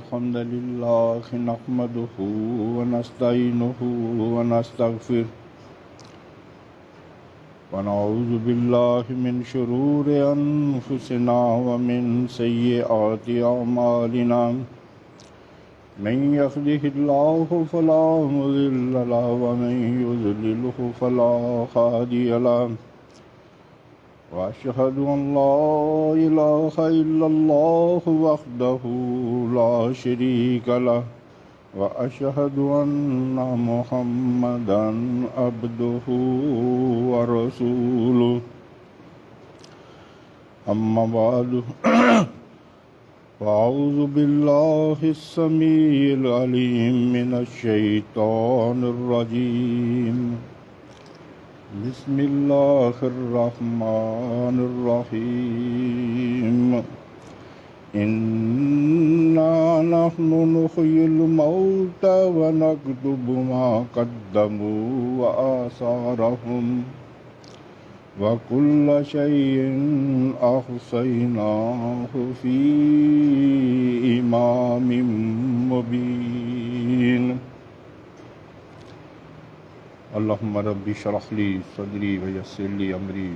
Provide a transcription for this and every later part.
الحمد لله نحمده ونستعينه ونستغفره ونعوذ بالله من شرور أنفسنا ومن سيئات أعمالنا من يهده الله فلا مضل له ومن يضلله فلا هادي له وأشهد أن لا إله إلا الله وحده لا شريك له وأشهد أن محمدا عبده ورسوله أما بعد فأعوذ بالله السميع العليم من الشيطان الرجيم بسم الله الرحمن الرحيم إنا نحن نحيي الموتى ونكتب ما قدموا وآثارهم وكل شيء أحصيناه في إمام مبين اللهم رب اشرح لي صدري ويسر لي أمري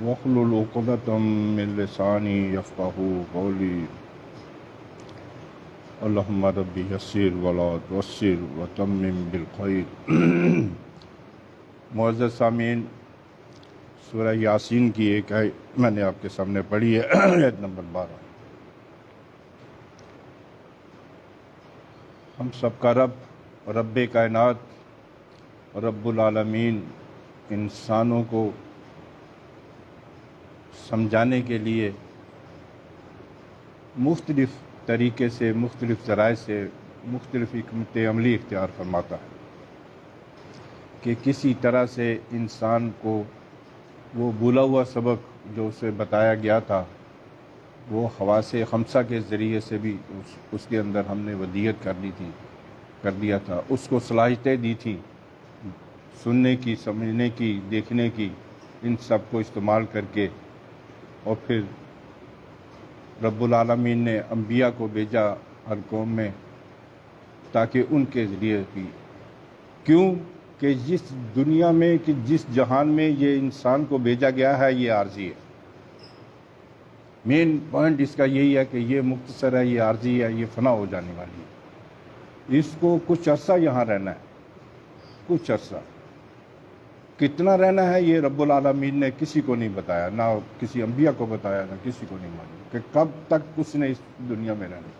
واحلل عقدة من لساني يفقهوا قولي اللهم رب يسر ولا تعسر وتمم بالخير معزز سامعین، سورہ یاسین کی ایک آیت میں نے آپ کے سامنے پڑھی ہے، آیت نمبر 12۔ ہم سب کا رب کائنات رب العالمین انسانوں کو سمجھانے کے لیے مختلف طریقے سے، مختلف ذرائع سے مختلف حکمت عملی اختیار فرماتا ہے کہ کسی طرح سے انسان کو وہ بھولا ہوا سبق جو اسے بتایا گیا تھا وہ حواس خمسہ کے ذریعے سے بھی اس کے اندر ہم نے ودیت کر دیا تھا، اس کو صلاحیتیں دی تھی سننے کی، سمجھنے کی، دیکھنے کی، ان سب کو استعمال کر کے، اور پھر رب العالمین نے انبیاء کو بھیجا ہر قوم میں تاکہ ان کے ذریعے بھی، کیوں کہ جس دنیا میں، کہ جس جہان میں یہ انسان کو بھیجا گیا ہے یہ عارضی ہے۔ مین پوائنٹ اس کا یہی ہے کہ یہ مختصر ہے، یہ عارضی ہے، یہ فنا ہو جانے والی ہے، اس کو کچھ عرصہ یہاں رہنا ہے، کچھ عرصہ۔ کتنا رہنا ہے یہ رب العالمین نے کسی کو نہیں بتایا، نہ کسی انبیاء کو بتایا، نہ کسی کو نہیں معلوم کہ کب تک اس نے اس دنیا میں رہنا۔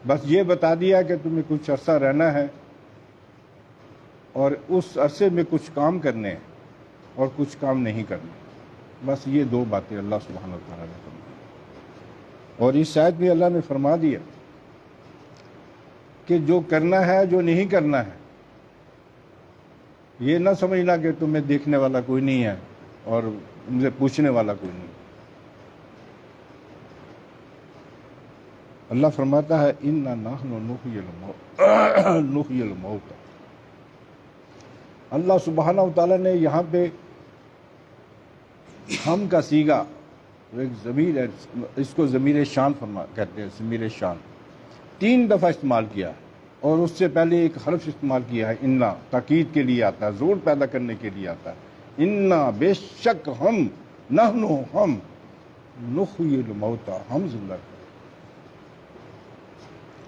بس یہ بتا دیا کہ تمہیں کچھ عرصہ رہنا ہے اور اس عرصے میں کچھ کام کرنے ہیں اور کچھ کام نہیں کرنے، بس یہ دو باتیں اللہ سبحانہ و تعالیٰ نے فرمائی۔ اور اس آیت میں اللہ نے فرما دیا کہ جو کرنا ہے، جو نہیں کرنا ہے، یہ نہ سمجھنا کہ تمہیں دیکھنے والا کوئی نہیں ہے اور مجھے پوچھنے والا کوئی نہیں۔ اللہ فرماتا ہے اِنَّا نَحْنُ نُحْيِي الْمَوْتَ۔ اللہ سبحانہ و تعالیٰ نے یہاں پہ ہم کا سیگا، ایک ضمیر ہے، اس کو ضمیر شان کہتے ہیں، ضمیر شان 3 دفعہ استعمال کیا ہے، اور اس سے پہلے ایک حرف استعمال کیا ہے انا، تاکید کے لیے آتا ہے، زور پیدا کرنے کے لیے آتا ہے۔ انا، بے شک ہم، نحنو، ہم، نحیی الموتى، ہم زندہ کریں،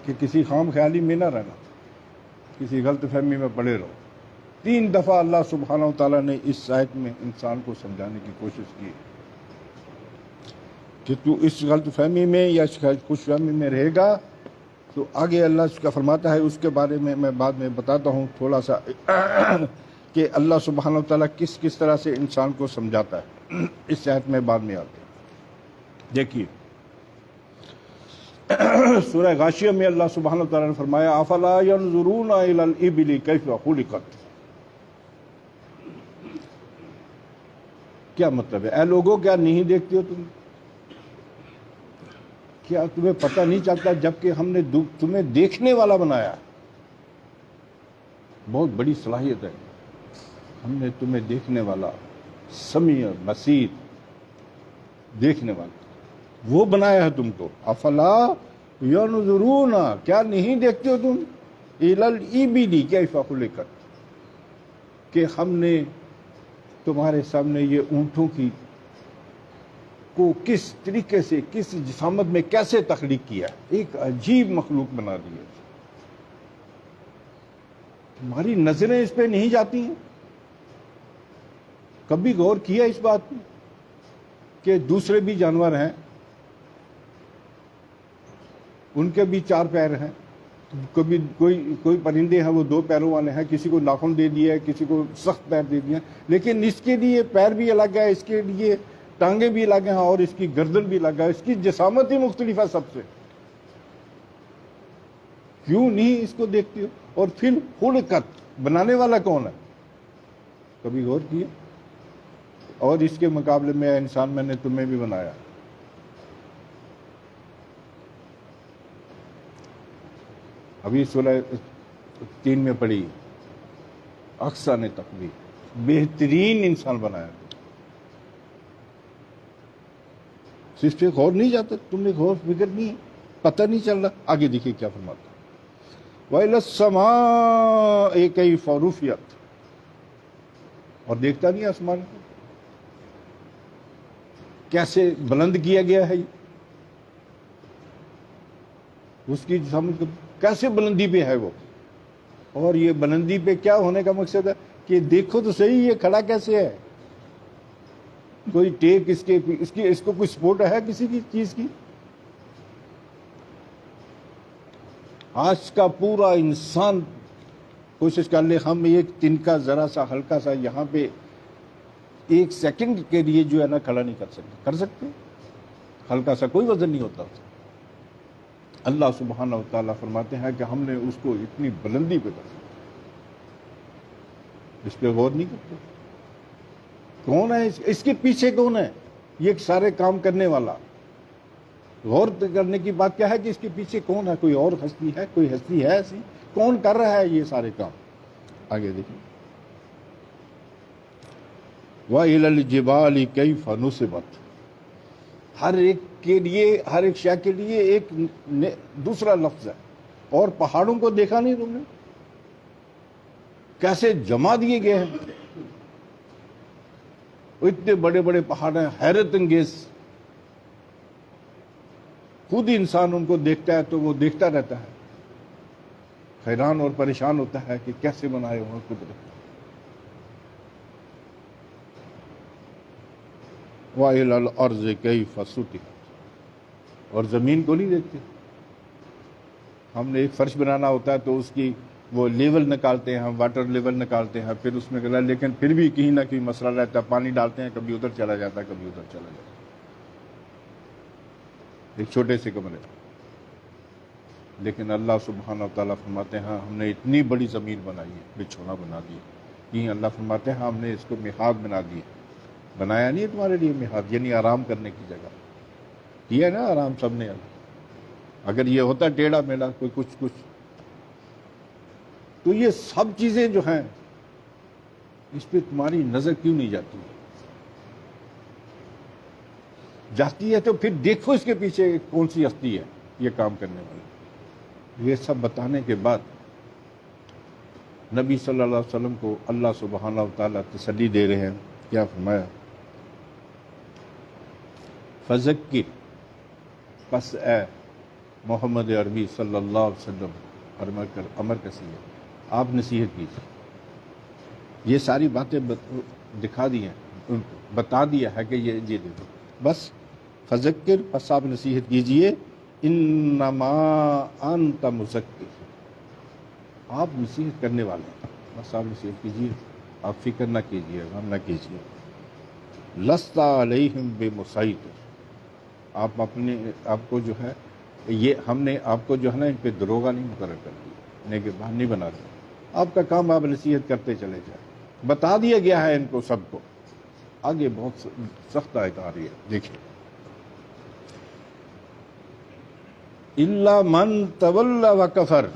کہ کسی خام خیالی میں نہ رہنا، کسی غلط فہمی میں پڑے رہو۔ 3 دفعہ اللہ سبحانہ و تعالیٰ نے اس آیت میں انسان کو سمجھانے کی کوشش کی کہ تو اس غلط فہمی میں یا اس خوش فہمی میں رہے گا تو آگے اللہ اس کا فرماتا ہے، اس کے بارے میں میں بعد میں بتاتا ہوں تھوڑا سا کہ اللہ سبحانہ و تعالیٰ کس طرح سے انسان کو سمجھاتا ہے، اس آیت میں بعد میں آتے ہیں۔ دیکھیے سورہ غاشیہ میں اللہ سبحانہ و تعالیٰ نے فرمایا افلا ينظرون الى الابل کیف خلقت۔ کیا مطلب ہے؟ اے لوگوں کیا نہیں دیکھتے ہو تم؟ کیا تمہیں پتہ نہیں چلتا جبکہ ہم نے تمہیں دیکھنے والا بنایا؟ بہت بڑی صلاحیت ہے، ہم نے تمہیں دیکھنے والا، سمیع بصیر، دیکھنے والا وہ بنایا ہے تم کو۔ افلا ینظرون، کیا نہیں دیکھتے ہو تم، الی الابل کیف خلقت، کہ ہم نے تمہارے سامنے یہ اونٹوں کی کو کس طریقے سے، کس جسامت میں کیسے تخلیق کیا ہے، ایک عجیب مخلوق بنا دی ہے. تمہاری نظریں اس پہ نہیں جاتی ہیں؟ کبھی غور کیا اس بات پہ کہ دوسرے بھی جانور ہیں، ان کے بھی 4 پیر ہیں، کبھی کوئی پرندے ہیں وہ 2 پیروں والے ہیں، کسی کو ناخن دے دیا ہے، کسی کو سخت پیر دے دیا، لیکن اس کے لیے پیر بھی الگ ہے، اس کے لیے ٹانگیں بھی الگ ہیں، اور اس کی گردن بھی الگ ہے، اس کی جسامت ہی مختلف ہے سب سے. کیوں نہیں اس کو دیکھتے ہو؟ اور پھر خلقت، بنانے والا کون ہے؟ کبھی غور کیا؟ اور اس کے مقابلے میں انسان میں نے تمہیں بھی بنایا. ابھی سورہ 3 میں پڑھی، احسن تقویم، بہترین انسان بنایا. اس پہ غور نہیں جاتا، تم نے غور فکر نہیں، پتہ نہیں چل رہا. آگے دیکھیے کیا فرماتا. وَإِلَى السَّمَاءِ كَيْفَ رُفِعَتْ، اور دیکھتا نہیں آسمان کو کیسے بلند کیا گیا ہے، اس کی جسامت کیسے بلندی پہ ہے وہ. اور یہ بلندی پہ کیا ہونے کا مقصد ہے کہ دیکھو تو صحیح یہ کھڑا کیسے ہے، کوئی ٹیک اس کو کوئی سپورٹ ہے کسی کی چیز کی. آج کا پورا انسان کوشش کر لے، ہم ایک تنکا ذرا سا ہلکا سا یہاں پہ 1 سیکنڈ کے لیے جو ہے نا کھڑا نہیں کر سکتے. ہلکا سا کوئی وزن نہیں ہوتا. اللہ سبحانہ و تعالیٰ فرماتے ہیں کہ ہم نے اس کو اتنی بلندی پہ کر دیا. اس پہ غور نہیں کرتے. کون ہے اس کے پیچھے، کون ہے یہ سارے کام کرنے والا؟ غور کرنے کی بات کیا ہے کہ اس کے پیچھے کون ہے؟ کوئی اور ہستی ہے؟ کوئی ہستی ہے ایسی؟ کون کر رہا ہے یہ سارے کام؟ آگے دیکھیں. وَإِلَى الْجِبَالِ كَيْفَ نُصِبَتْ، ہر ایک کے لیے، ہر ایک شے کے لیے ایک دوسرا لفظ ہے. اور پہاڑوں کو دیکھا نہیں تم نے کیسے جما دیے گئے ہیں؟ اتنے بڑے بڑے پہاڑ ہیں، حیرت انگیز. خود انسان ان کو دیکھتا ہے تو وہ دیکھتا رہتا ہے، حیران اور پریشان ہوتا ہے کہ کیسے بنائے ہوئے قدرت. وَإِلَى الْأَرْضِ كَيْفَ سُطِحَتْ، اور زمین کو نہیں دیکھتے. ہم نے ایک فرش بنانا ہوتا ہے تو اس کی وہ لیول نکالتے ہیں، ہم واٹر لیول نکالتے ہیں، پھر اس میں کرا، لیکن پھر بھی کہیں نہ کہیں مسئلہ رہتا ہے. پانی ڈالتے ہیں، کبھی ادھر چلا جاتا ہے، کبھی ادھر چلا جاتا ہے. ایک چھوٹے سے کمرے، لیکن اللہ سبحانہ و تعالیٰ فرماتے ہیں ہم نے اتنی بڑی زمین بنائی ہے، بچھونا بنا دی. یہ اللہ فرماتے ہیں ہم نے اس کو میخات بنا دی. بنایا نہیں ہے تمہارے لیے میخات، یعنی آرام کرنے کی جگہ. کیا نا آرام سب نے. اگر یہ ہوتا ٹیڑھا میڑھا کوئی کچھ تو یہ سب چیزیں جو ہیں اس پہ تمہاری نظر کیوں نہیں جاتی؟ جاتی ہے تو پھر دیکھو اس کے پیچھے کون سی ہستی ہے یہ کام کرنے والی. یہ سب بتانے کے بعد نبی صلی اللہ علیہ وسلم کو اللہ سبحانہ و تعالیٰ تسلی دے رہے ہیں. کیا فرمایا؟ فذکر، پس اے محمد عربی صلی اللہ علیہ وسلم امر کسی ہے، آپ نصیحت کیجیے. یہ ساری باتیں دکھا دی ہیں، بتا دیا ہے کہ یہ دیکھو بس. فذکر، پس آپ نصیحت کیجیے. انما انت مذکر، آپ نصیحت کرنے والے ہیں، بس آپ نصیحت کیجیے، آپ فکر نہ کیجیے، غم نہ کیجیے. لست علیہم بمسیطر، آپ کو جو ہے یہ ہم نے آپ کو جو ہے نا ان پہ دروغہ نہیں مقرر کر دیا، نگہبان نہیں بنا دیا. آپ کا کام آپ نصیحت کرتے چلے جائیں. بتا دیا گیا ہے ان کو سب کو. آگے بہت سخت آیت آ رہی ہے، دیکھیں. الا من تولی وکفر،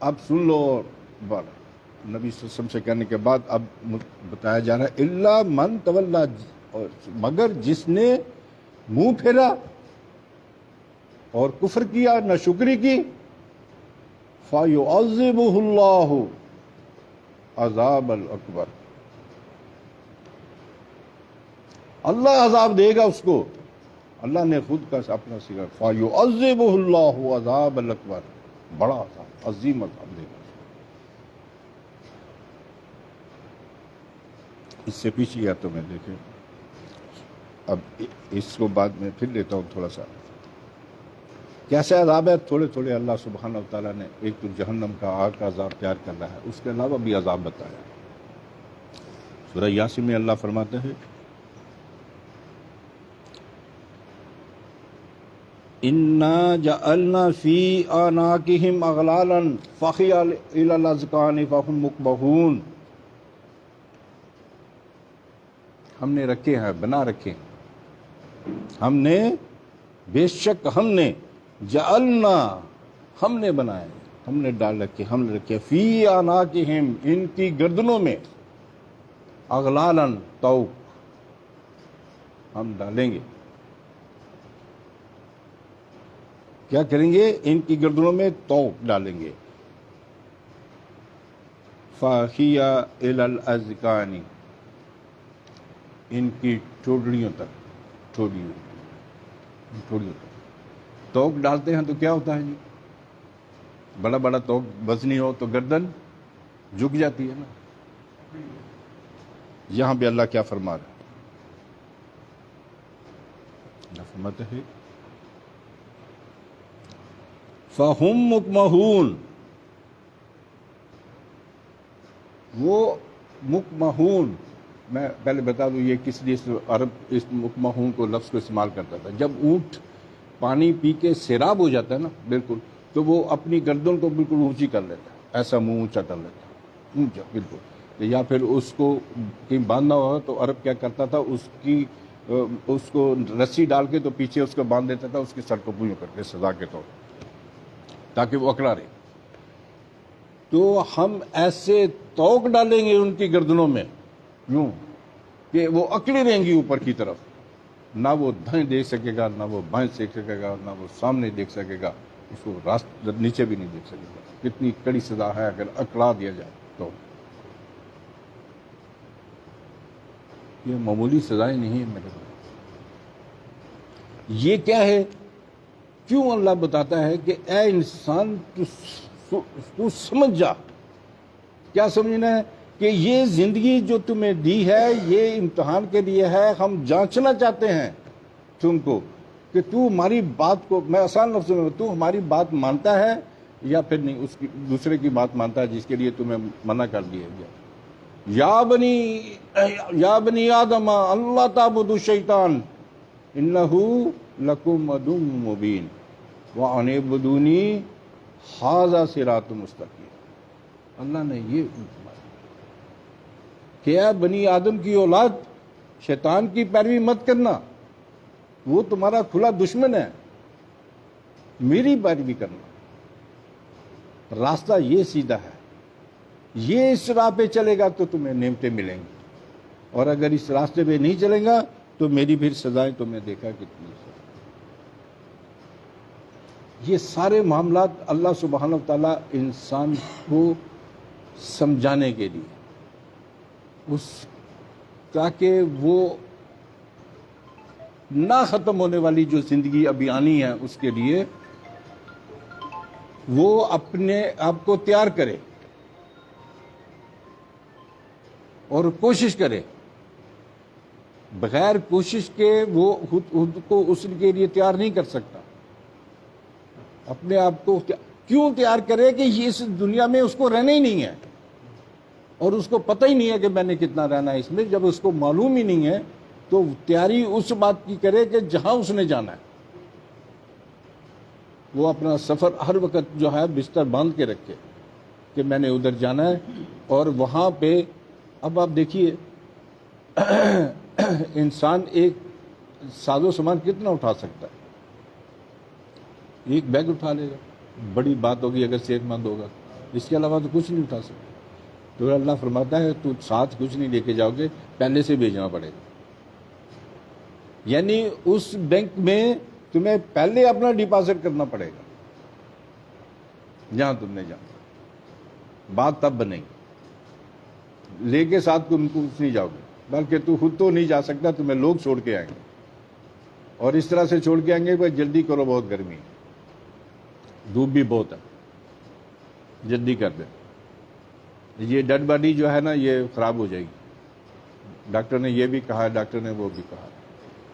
اب سن لو. اور نبی صلی اللہ علیہ وسلم سے کہنے کے بعد اب بتایا جا رہا ہے الا من تولی، مگر جس نے منہ پھیرا. اور کفر کیا، ناشکری کی، فَيُعَذِّبُهُ اللَّهُ عذاب الاکبر، اللہ عذاب دے گا اس کو۔ اللہ نے خود کا اپنا سگا، فَيُعَذِّبُهُ اللَّهُ عذاب الاکبر، بڑا عذاب، عظیم عذاب دے گا۔ اس سے پیچھے یا تو میں دیکھیں، اب اس کو بعد میں پھر لیتا ہوں تھوڑا سا کیسے عذاب ہے۔ تھوڑے تھوڑے اللہ سبحانہ و تعالیٰ نے ایک تو جہنم کا آگ کا عذاب تیار کر رہا ہے، اس کے علاوہ بھی عذاب بتایا۔ سورہ یاسین میں اللہ فرماتے ہیں اِنَّا جَعَلْنَا فِي أَعْنَاقِهِمْ أَغْلَالًا فَهِيَ إِلَى الْأَذْقَانِ فَهُمْ مُقْمَحُونَ، ہم نے رکھے ہیں، بنا رکھے ہیں، ہم نے، بے شک ہم نے، جعلنا، ہم نے بنائے، ہم نے ڈال رکھے، ہم نے رکھے، فی اعناقہم، ان کی گردنوں میں، اغلالن، توق، ہم ڈالیں گے، کیا کریں گے؟ ان کی گردنوں میں توق ڈالیں گے، فَهِيَ إِلَى الْأَذْقَانِ، ان کی ٹھوڑیوں تک، ٹھوڑیوں تک توق ڈالتے ہیں تو کیا ہوتا ہے جی؟ بڑا بڑا توق وزنی ہو تو گردن جھک جاتی ہے نا۔ یہاں بھی اللہ کیا فرما رہا ہے؟ اللہ فرماتے ہیں فَهُمْ مُقْمَحُونَ، وہ مقمحون، میں پہلے بتا دوں یہ کس لیے عرب اس مقمحون کو لفظ کو استعمال کرتا تھا۔ جب اونٹ پانی پی کے سیراب ہو جاتا ہے نا بالکل، تو وہ اپنی گردن کو بالکل اونچی کر لیتا ہے، ایسا منہ اونچا کر لیتا ہے، اونچا بالکل، یا پھر اس کو کہیں باندھنا ہوا تو عرب کیا کرتا تھا، اس کو رسی ڈال کے تو پیچھے اس کو باندھ دیتا تھا، اس کے سر کو پویوں کر کے سزا کے طور پر، تاکہ وہ اکڑا رہے۔ تو ہم ایسے توق ڈالیں گے ان کی گردنوں میں یوں کہ وہ اکڑی رہیں گی اوپر کی طرف، نہ وہ دائیں دیکھ سکے گا، نہ وہ بائیں دیکھ سکے گا، نہ وہ سامنے دیکھ سکے گا، اس کو راستہ نیچے بھی نہیں دیکھ سکے گا۔ کتنی کڑی سزا ہے اگر اکڑا دیا جائے تو۔ یہ معمولی سزائیں نہیں ہیں میرے بھائی۔ یہ کیا ہے؟ کیوں اللہ بتاتا ہے کہ اے انسان تو سمجھ جا۔ کیا سمجھنا ہے؟ کہ یہ زندگی جو تمہیں دی ہے یہ امتحان کے لیے ہے، ہم جانچنا چاہتے ہیں تم کو کہ تو ہماری بات کو، میں آسان لفظوں میں، تو ہماری بات مانتا ہے یا پھر نہیں، اس کی دوسرے کی بات مانتا ہے جس کے لیے تمہیں منع کر دیا گیا۔ یا بنی آدم اللہ تعبدوا الشیطان انہ لکم عدو مبین وان اعبدونی ھذا صراط مستقیم۔ اللہ نے یہ کہ اے بنی آدم کی اولاد، شیطان کی پیروی مت کرنا، وہ تمہارا کھلا دشمن ہے، میری پیروی کرنا۔ راستہ یہ سیدھا ہے، یہ اس راہ پہ چلے گا تو تمہیں نعمتیں ملیں گی، اور اگر اس راستے پہ نہیں چلے گا تو میری پھر سزائیں تم نے دیکھا کتنی۔ یہ سارے معاملات اللہ سبحانہ وتعالیٰ انسان کو سمجھانے کے لیے، تاکہ وہ نہ ختم ہونے والی جو زندگی ابھی آنی ہے اس کے لیے وہ اپنے آپ کو تیار کرے اور کوشش کرے۔ بغیر کوشش کے وہ خود کو اس کے لیے تیار نہیں کر سکتا۔ اپنے آپ کو کیوں تیار کرے کہ یہ اس دنیا میں اس کو رہنا ہی نہیں ہے، اور اس کو پتہ ہی نہیں ہے کہ میں نے کتنا رہنا ہے اس میں۔ جب اس کو معلوم ہی نہیں ہے تو تیاری اس بات کی کرے کہ جہاں اس نے جانا ہے وہ اپنا سفر ہر وقت جو ہے بستر باندھ کے رکھے کہ میں نے ادھر جانا ہے، اور وہاں پہ اب آپ دیکھیے انسان ایک ساز و سامان کتنا اٹھا سکتا ہے؟ ایک بیگ اٹھا لے گا، بڑی بات ہوگی اگر صحت مند ہوگا، اس کے علاوہ تو کچھ نہیں اٹھا سکتا۔ تو اللہ فرماتا ہے تو ساتھ کچھ نہیں لے کے جاؤ گے، پہلے سے بھیجنا پڑے گا۔ یعنی اس بینک میں تمہیں پہلے اپنا ڈپازٹ کرنا پڑے گا جہاں تم نے جانا، بات تب بنے گی۔ لے کے ساتھ تم کچھ نہیں جاؤ گے، بلکہ تو خود تو نہیں جا سکتا، تمہیں لوگ چھوڑ کے آئیں گے، اور اس طرح سے چھوڑ کے آئیں گے کہ جلدی کرو، بہت گرمی ہے، دھوپ بھی بہت ہے، جلدی کر دیں۔ یہ ڈیڈ باڈی جو ہے نا یہ خراب ہو جائے گی، ڈاکٹر نے یہ بھی کہا ہے، ڈاکٹر نے وہ بھی کہا ہے،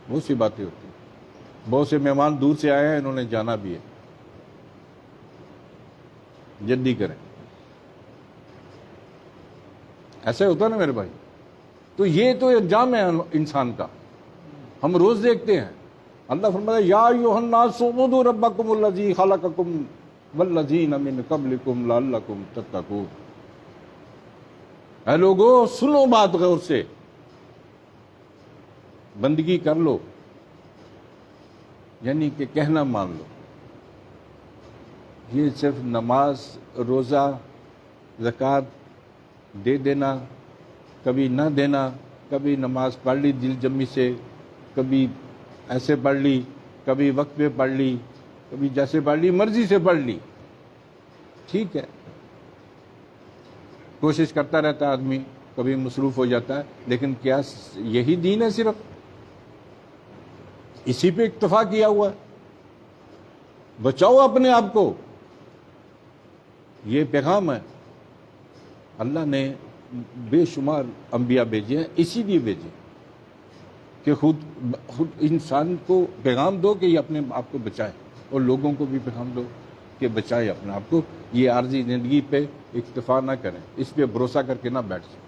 بہت سی باتیں ہوتی ہیں۔ بہت سے مہمان دور سے آئے ہیں، انہوں نے جانا بھی ہے، جلدی کریں۔ ایسا ہوتا ہے نا میرے بھائی، تو یہ تو انجام ہے انسان کا، ہم روز دیکھتے ہیں۔ اللہ فرماتا ہے یا ایھا الناس اعبدوا ربکم الذی خلقکم والذین من قبلکم لعلکم تتقون۔ اے لوگو سنو بات غور سے، بندگی کر لو، یعنی کہ کہنا مان لو۔ یہ صرف نماز، روزہ، زکوٰۃ دے دینا، کبھی نہ دینا، کبھی نماز پڑھ لی دل جمی سے، کبھی ایسے پڑھ لی، کبھی وقت پہ پڑھ لی، کبھی جیسے پڑھ لی، مرضی سے پڑھ لی، ٹھیک ہے، کوشش کرتا رہتا آدمی، کبھی مصروف ہو جاتا ہے، لیکن کیا یہی دین ہے؟ صرف اسی پہ اکتفا کیا ہوا ہے؟ بچاؤ اپنے آپ کو، یہ پیغام ہے۔ اللہ نے بے شمار انبیاء بھیجے ہیں، اسی لیے بھیجے کہ خود انسان کو پیغام دو کہ یہ اپنے آپ کو بچائے، اور لوگوں کو بھی پیغام دو کہ بچائے اپنے آپ کو، یہ عارضی زندگی پہ اکتفا نہ کریں، اس پہ بھروسہ کر کے نہ بیٹھ جائیں۔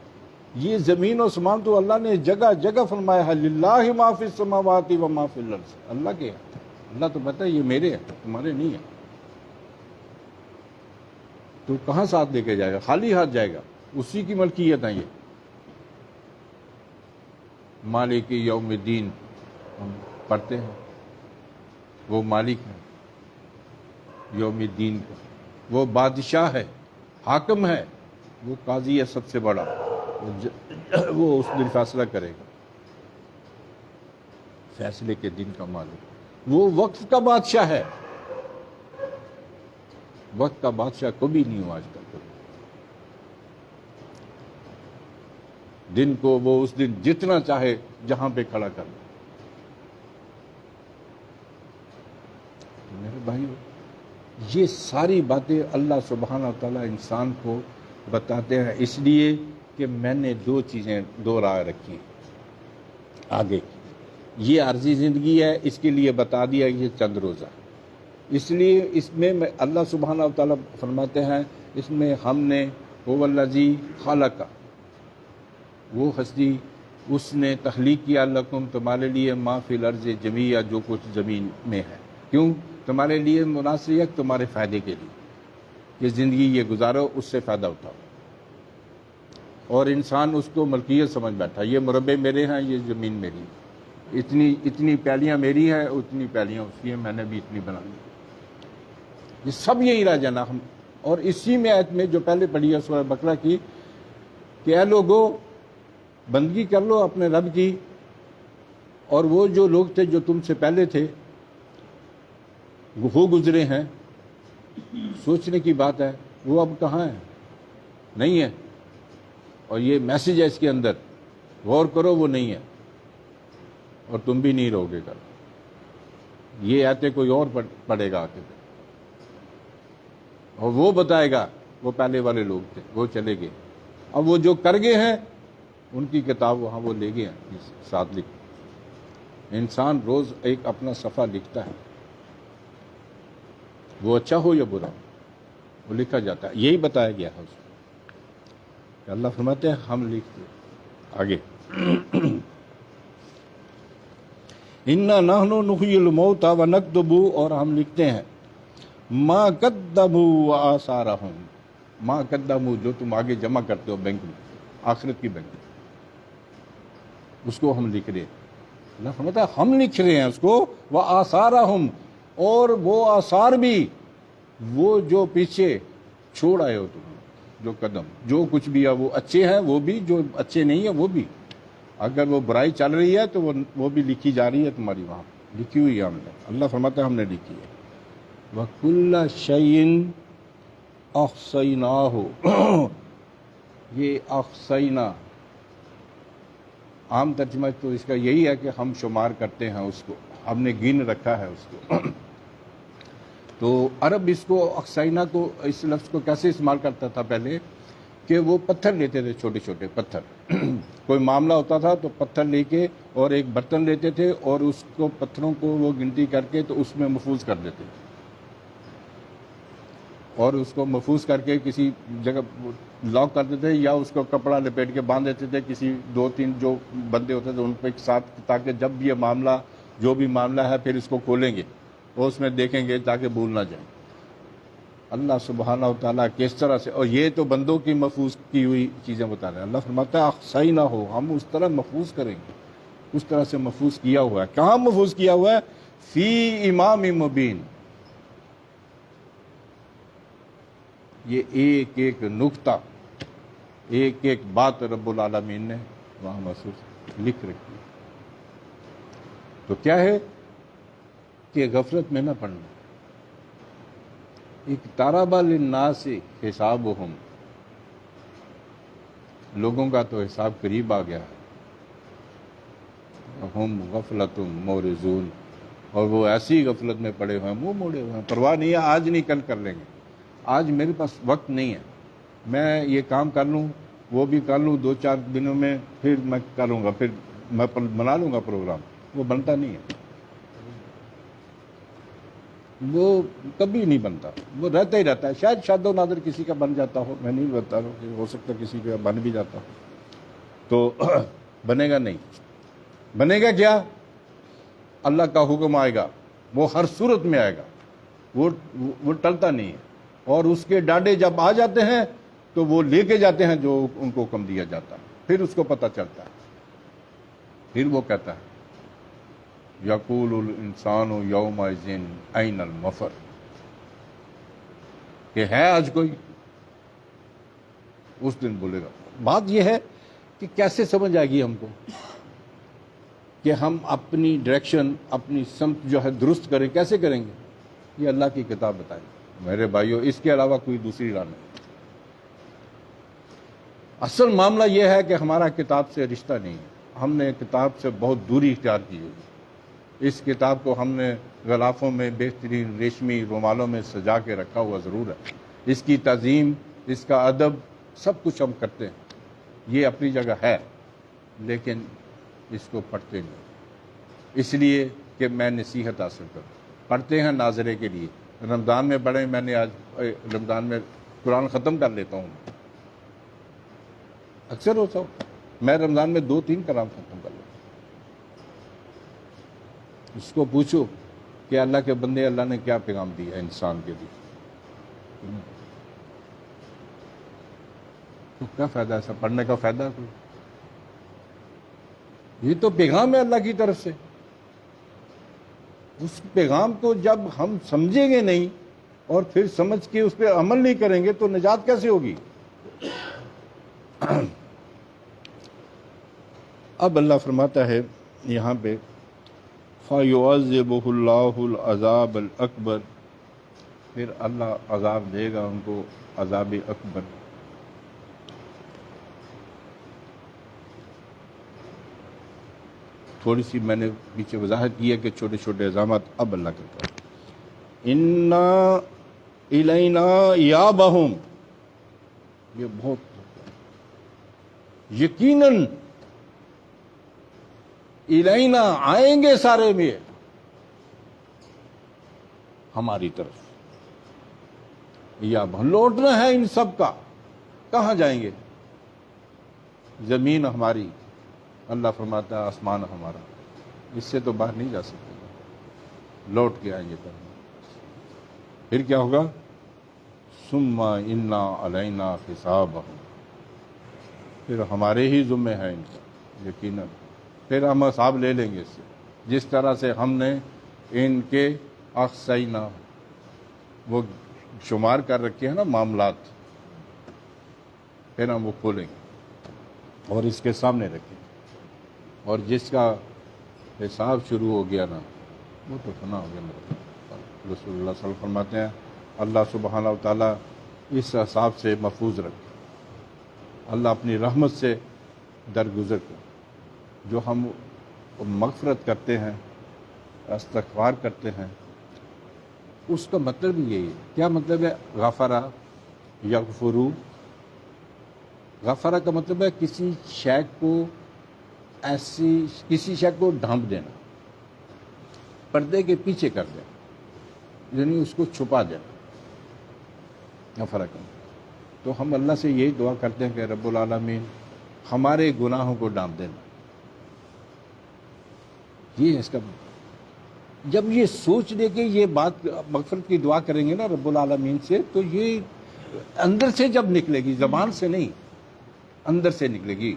یہ زمین و آسمان تو اللہ نے جگہ جگہ فرمایا ہے، للہ ما فی السماوات و ما فی الارض، اللہ کے ہیں، اللہ تو پتہ ہے یہ میرے ہیں، تمہارے نہیں ہیں۔ تو کہاں ساتھ لے کے جائے گا؟ خالی ہاتھ جائے گا، اسی کی ملکیت ہے یہ۔ مالک یوم الدین ہم پڑھتے ہیں، وہ مالک ہے یوم الدین کا، وہ بادشاہ ہے، حاکم ہے، وہ قاضی ہے سب سے بڑا، وہ اس دن فیصلہ کرے گا، فیصلے کے دن کا مالک، وہ وقت کا بادشاہ ہے، وقت کا بادشاہ کبھی نہیں ہوا آج تک۔ دن کو وہ اس دن جتنا چاہے جہاں پہ کھڑا کر لے۔ میرے بھائیو، یہ ساری باتیں اللہ سبحانہ و تعالیٰ انسان کو بتاتے ہیں، اس لیے کہ میں نے دو راہ رکھی آگے کی۔ یہ عارضی زندگی ہے، اس کے لیے بتا دیا کہ یہ چند روزہ، اس لیے اس میں اللہ سبحانہ و تعالیٰ فرماتے ہیں، اس میں ہم نے هو الذی خلق، وہ ہستی، اس نے تخلیق کیا، لکم تمہارے لیے، ما فی الارض جمیعا، جو کچھ زمین میں ہے، کیوں؟ تمہارے لیے مناسب، تمہارے فائدے کے لیے، یہ زندگی یہ گزارو، اس سے فائدہ اٹھاؤ۔ اور انسان اس کو ملکیت سمجھ بیٹھا، یہ مربع میرے ہیں، یہ زمین میری، اتنی پیلیاں میری ہیں، اتنی پیلیاں اس کی ہیں، میں نے بھی اتنی بنا لی، یہ سب یہی رہ جانا ہم۔ اور اسی میں آیت میں جو پہلے پڑھی ہے سورہ بقرہ کی، کہ اے لوگو بندگی کر لو اپنے رب کی، اور وہ جو لوگ تھے جو تم سے پہلے تھے وہ گزرے ہیں، سوچنے کی بات ہے، وہ اب کہاں ہیں؟ نہیں ہے، اور یہ میسج ہے اس کے اندر، غور کرو، وہ نہیں ہے، اور تم بھی نہیں رہو گے کل، یہ آیتیں کوئی اور پڑھے گا آگے، اور وہ بتائے گا وہ پہلے والے لوگ تھے، وہ چلے گئے، اب وہ جو کر گئے ہیں ان کی کتاب وہاں وہ لے گئے ہیں ساتھ لکھ۔ انسان روز ایک اپنا صفحہ لکھتا ہے، وہ اچھا ہو یا برا وہ لکھا جاتا ہے، یہی بتایا گیا ہے اس کو، کہ اللہ فرماتے ہیں ہم لکھتے آگے، اِنَّا نَحْنُ نُحْيِي الْمَوْتَى وَنَكْتُبُ، اور ہم لکھتے ہیں ما قدموا وآثارهم، ما قدموا، جو تم آگے جمع کرتے ہو بینک میں، آخرت کی بینک میں، اس کو ہم لکھ رہے ہیں۔ اللہ فرماتا ہے ہم لکھ رہے ہیں اس کو، وآثارهم، اور وہ آثار بھی، وہ جو پیچھے چھوڑ آئے ہو تم، جو قدم، جو کچھ بھی ہے، وہ اچھے ہیں وہ بھی، جو اچھے نہیں ہیں وہ بھی، اگر وہ برائی چل رہی ہے تو وہ بھی لکھی جا رہی ہے تمہاری وہاں، لکھی ہوئی ہے ہم نے، اللہ فرماتا ہے ہم نے لکھی ہے۔ وَكُلَّ شَيْءٍ أَحْصَيْنَاهُ، یہ احصینا عام ترجمہ تو اس کا یہی ہے کہ ہم شمار کرتے ہیں اس کو، ہم نے گن رکھا ہے اس کو۔ تو عرب اس کو احصینا کو، اس لفظ کو کیسے استعمال کرتا تھا پہلے، کہ وہ پتھر لیتے تھے، چھوٹے چھوٹے پتھر کوئی معاملہ ہوتا تھا تو پتھر لے کے اور ایک برتن لیتے تھے اور اس کو پتھروں کو وہ گنتی کر کے تو اس میں محفوظ کر دیتے تھے، اور اس کو محفوظ کر کے کسی جگہ لاک کر دیتے یا اس کو کپڑا لپیٹ کے باندھ دیتے تھے، کسی 2-3 جو بندے ہوتے تھے ان پہ ایک ساتھ، تاکہ جب بھی یہ معاملہ جو بھی معاملہ ہے پھر اس کو کھولیں گے اور اس میں دیکھیں گے تاکہ بھول نہ جائیں۔ اللہ سبحانہ و تعالیٰ کس طرح سے، اور یہ تو بندوں کی محفوظ کی ہوئی چیزیں بتا رہے ہیں، اللہ فرماتا ہے احصائی نہ ہو، ہم اس طرح محفوظ کریں گے، اس طرح سے محفوظ کیا ہوا ہے۔ کہاں محفوظ کیا ہوا ہے؟ فی امام مبین، یہ ایک ایک نقطہ، ایک ایک بات رب العالمین نے وہاں محفوظ لکھ رکھی ہے۔ تو کیا ہے کہ غفلت میں نہ پڑنا۔ اقترب للناس حسابہم، لوگوں کا تو حساب قریب آ گیا ہے، ہم غفلت مورزون، اور وہ ایسی غفلت میں پڑے ہوئے ہیں، منہ موڑے ہوئے ہیں، پرواہ نہیں ہے، آج نہیں کل کر لیں گے، آج میرے پاس وقت نہیں ہے، میں یہ کام کر لوں وہ بھی کر لوں، 2-4 دنوں میں پھر میں کروں گا، پھر میں بنا لوں گا پروگرام، وہ بنتا نہیں ہے، وہ کبھی نہیں بنتا، وہ رہتا ہی رہتا ہے۔ شاید شاد و نادر کسی کا بن جاتا ہو، میں نہیں بتا رہا ہوں کہ ہو سکتا کسی کا بن بھی جاتا ہو، تو بنے گا نہیں۔ بنے گا کیا؟ اللہ کا حکم آئے گا، وہ ہر صورت میں آئے گا، وہ ٹلتا نہیں ہے، اور اس کے ڈاڈے جب آ جاتے ہیں تو وہ لے کے جاتے ہیں جو ان کو حکم دیا جاتا ہے، پھر اس کو پتہ چلتا ہے، پھر وہ کہتا ہے یقول الانسان یومئذ این المفر، کہ ہے آج کوئی، اس دن بولے گا۔ بات یہ ہے کہ کیسے سمجھ آئے گی ہم کو کہ ہم اپنی ڈائریکشن، اپنی سمت جو ہے درست کریں، کیسے کریں گے؟ یہ اللہ کی کتاب بتائے میرے بھائیوں، اس کے علاوہ کوئی دوسری راہ نہیں۔ اصل معاملہ یہ ہے کہ ہمارا کتاب سے رشتہ نہیں ہے، ہم نے کتاب سے بہت دوری اختیار کی ہوئی۔ اس کتاب کو ہم نے غلافوں میں، بہترین ریشمی رومالوں میں سجا کے رکھا ہوا ضرور ہے، اس کی تعظیم، اس کا ادب، سب کچھ ہم کرتے ہیں، یہ اپنی جگہ ہے، لیکن اس کو پڑھتے نہیں، اس لیے کہ میں نصیحت حاصل کروں۔ پڑھتے ہیں ناظرے کے لیے، رمضان میں پڑھیں، میں نے آج رمضان میں قرآن ختم کر لیتا ہوں، اکثر ہوتا ہوں میں رمضان میں 2-3 کلام ختم کر لیتا ہوں۔ اس کو پوچھو کہ اللہ کے بندے، اللہ نے کیا پیغام دیا ہے انسان کے لیے، تو کیا فائدہ ایسا پڑھنے کا؟ فائدہ کوئی؟ یہ تو پیغام ہے اللہ کی طرف سے، اس پیغام کو جب ہم سمجھیں گے نہیں اور پھر سمجھ کے اس پہ عمل نہیں کریں گے تو نجات کیسے ہوگی؟ اب اللہ فرماتا ہے یہاں پہ فَيُعَذِّبُهُ اللَّهُ الْعَذَابَ الْأَكْبَرَ، پھر اللہ عذاب دے گا ان کو، عذاب اکبر۔ تھوڑی سی میں نے پیچھے وضاحت کی ہے کہ چھوٹے چھوٹے الزامات اب اللہ کرتا ہے۔ اِنَّا اِلَيْنَا اِيَابَهُمْ، یہ بہت یقیناً اِلَيْنَا آئیں گے سارے میں ہماری طرف، یا لوٹنا ہے ان سب کا، کہاں جائیں گے؟ زمین ہماری، اللہ فرماتا ہے آسمان ہمارا، اس سے تو باہر نہیں جا سکتے، لوٹ کے آئیں گے۔ پھر کیا ہوگا؟ ثم انا علینا حسابہم، پھر ہمارے ہی ذمہ ہے ان کا، یقیناً پھر ہم حساب لے لیں گے اس سے، جس طرح سے ہم نے ان کے احصینا، وہ شمار کر رکھے ہیں نا معاملات، پھر ہم وہ کھولیں گے اور اس کے سامنے رکھیں گے، اور جس کا حساب شروع ہو گیا نا، وہ تو فنا ہو گیا میرے رسول اللہ صلی اللہ علیہ وسلم فرماتے ہیں اللہ سبحانہ و تعالیٰ اس حساب سے محفوظ رکھے، اللہ اپنی رحمت سے درگزر کرے۔ جو ہم مغفرت کرتے ہیں، استغفار کرتے ہیں، اس کا مطلب یہی ہے۔ کیا مطلب ہے غفرہ یغفرو؟ غفرہ کا مطلب ہے کسی شے کو کسی شے کو ڈھانپ دینا، پردے کے پیچھے کر دینا، یعنی اس کو چھپا دینا، غفرہ کا مطلب۔ تو ہم اللہ سے یہی دعا کرتے ہیں کہ رب العالمین ہمارے گناہوں کو ڈھانپ دینا، یہ ہے اس کا مطلب۔ جب یہ سوچ لے کے یہ بات مغفرت کی دعا کریں گے نا رب العالمین سے، تو یہ اندر سے جب نکلے گی، زبان سے نہیں، اندر سے نکلے گی،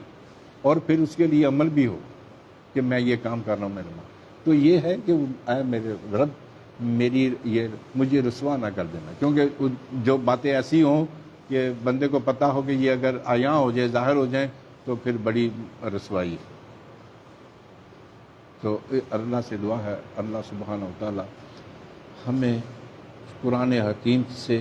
اور پھر اس کے لیے عمل بھی ہو کہ میں یہ کام کر رہا ہوں میرے ماں، تو یہ ہے کہ اے میرے رب مجھے رسوا نہ کر دینا، کیونکہ جو باتیں ایسی ہوں کہ بندے کو پتہ ہو کہ یہ اگر عیاں ہو جائے، ظاہر ہو جائیں، تو پھر بڑی رسوائی ہے۔ تو اللہ سے دعا ہے اللہ سبحانہ و تعالی ہمیں قرآن حکیم سے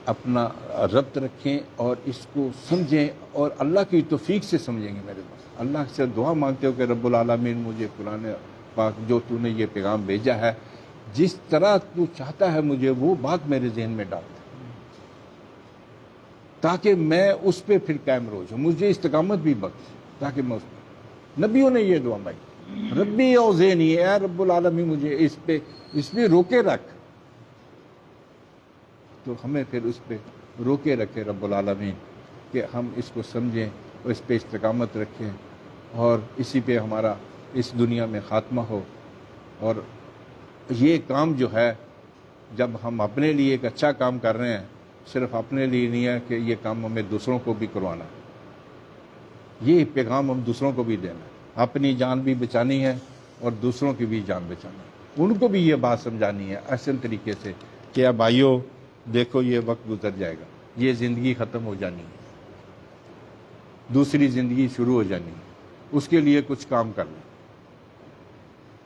اپنا ربط رکھیں اور اس کو سمجھیں، اور اللہ کی توفیق سے سمجھیں گے۔ میرے پاس اللہ سے دعا مانگتے ہو کہ رب العالمین مجھے قرآن پاک جو تو نے یہ پیغام بھیجا ہے، جس طرح تو چاہتا ہے مجھے وہ بات میرے ذہن میں ڈال دے، تاکہ میں اس پہ پھر قائم رہ جاؤں، مجھے استقامت بھی بخش، تاکہ میں اس پہ۔ نبیوں نے یہ دعا مانگی، ربی اوزینی، اے رب العالمین مجھے اس پہ روکے رکھ، تو ہمیں پھر اس پہ روکے رکھے رب العالمین کہ ہم اس کو سمجھیں اور اس پہ استقامت رکھیں، اور اسی پہ ہمارا اس دنیا میں خاتمہ ہو۔ اور یہ کام جو ہے، جب ہم اپنے لیے ایک اچھا کام کر رہے ہیں، صرف اپنے لیے نہیں ہے کہ یہ کام ہمیں دوسروں کو بھی کروانا ہے، یہ پیغام ہم دوسروں کو بھی دینا ہے، اپنی جان بھی بچانی ہے اور دوسروں کی بھی جان بچانی ہے، ان کو بھی یہ بات سمجھانی ہے احسن طریقے سے کہ بھائیو دیکھو یہ وقت گزر جائے گا، یہ زندگی ختم ہو جانی ہے، دوسری زندگی شروع ہو جانی ہے، اس کے لیے کچھ کام کر لیں،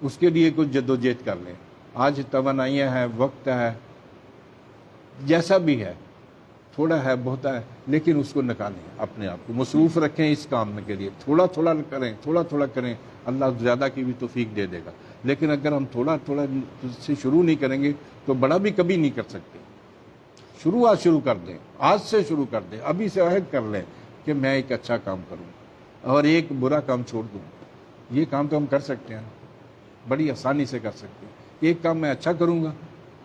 اس کے لیے کچھ جدوجہد کر لیں۔ آج توانائیاں ہیں، وقت ہے، جیسا بھی ہے، تھوڑا ہے بہت ہے، لیکن اس کو نکالیں، اپنے آپ کو مصروف رکھیں اس کام کے لیے، تھوڑا تھوڑا کریں، تھوڑا تھوڑا کریں، اللہ زیادہ کی بھی توفیق دے دے گا۔ لیکن اگر ہم تھوڑا تھوڑا سے شروع نہیں کریں گے تو بڑا بھی کبھی نہیں کر سکتے۔ شروع کر دیں، آج سے شروع کر دیں، ابھی سے عہد کر لیں کہ میں ایک اچھا کام کروں اور ایک برا کام چھوڑ دوں۔ یہ کام تو ہم کر سکتے ہیں، بڑی آسانی سے کر سکتے ہیں۔ ایک کام میں اچھا کروں گا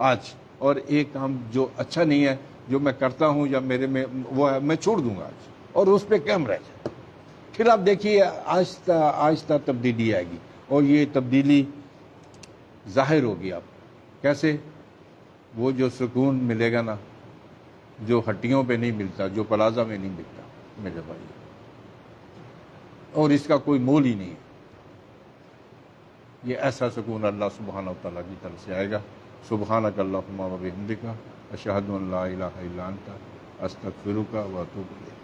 آج، اور ایک کام جو اچھا نہیں ہے، جو میں کرتا ہوں یا میرے میں وہ ہے، میں چھوڑ دوں گا آج، اور اس پہ قائم رہ جائے۔ پھر آپ دیکھیے آہستہ آہستہ تبدیلی آئے گی، اور یہ تبدیلی ظاہر ہوگی۔ آپ کیسے؟ وہ جو سکون ملے گا نا، جو ہٹیوں پہ نہیں ملتا، جو پلازا میں نہیں ملتا میرے بھائی، اور اس کا کوئی مول ہی نہیں ہے۔ یہ ایسا سکون اللہ سبحانہ و تعالیٰ کی طرف سے آئے گا۔ سبحانک اللہم و بحمدک، اشہد ان لا الہ الا انت، استغفرک و اتوب الیک۔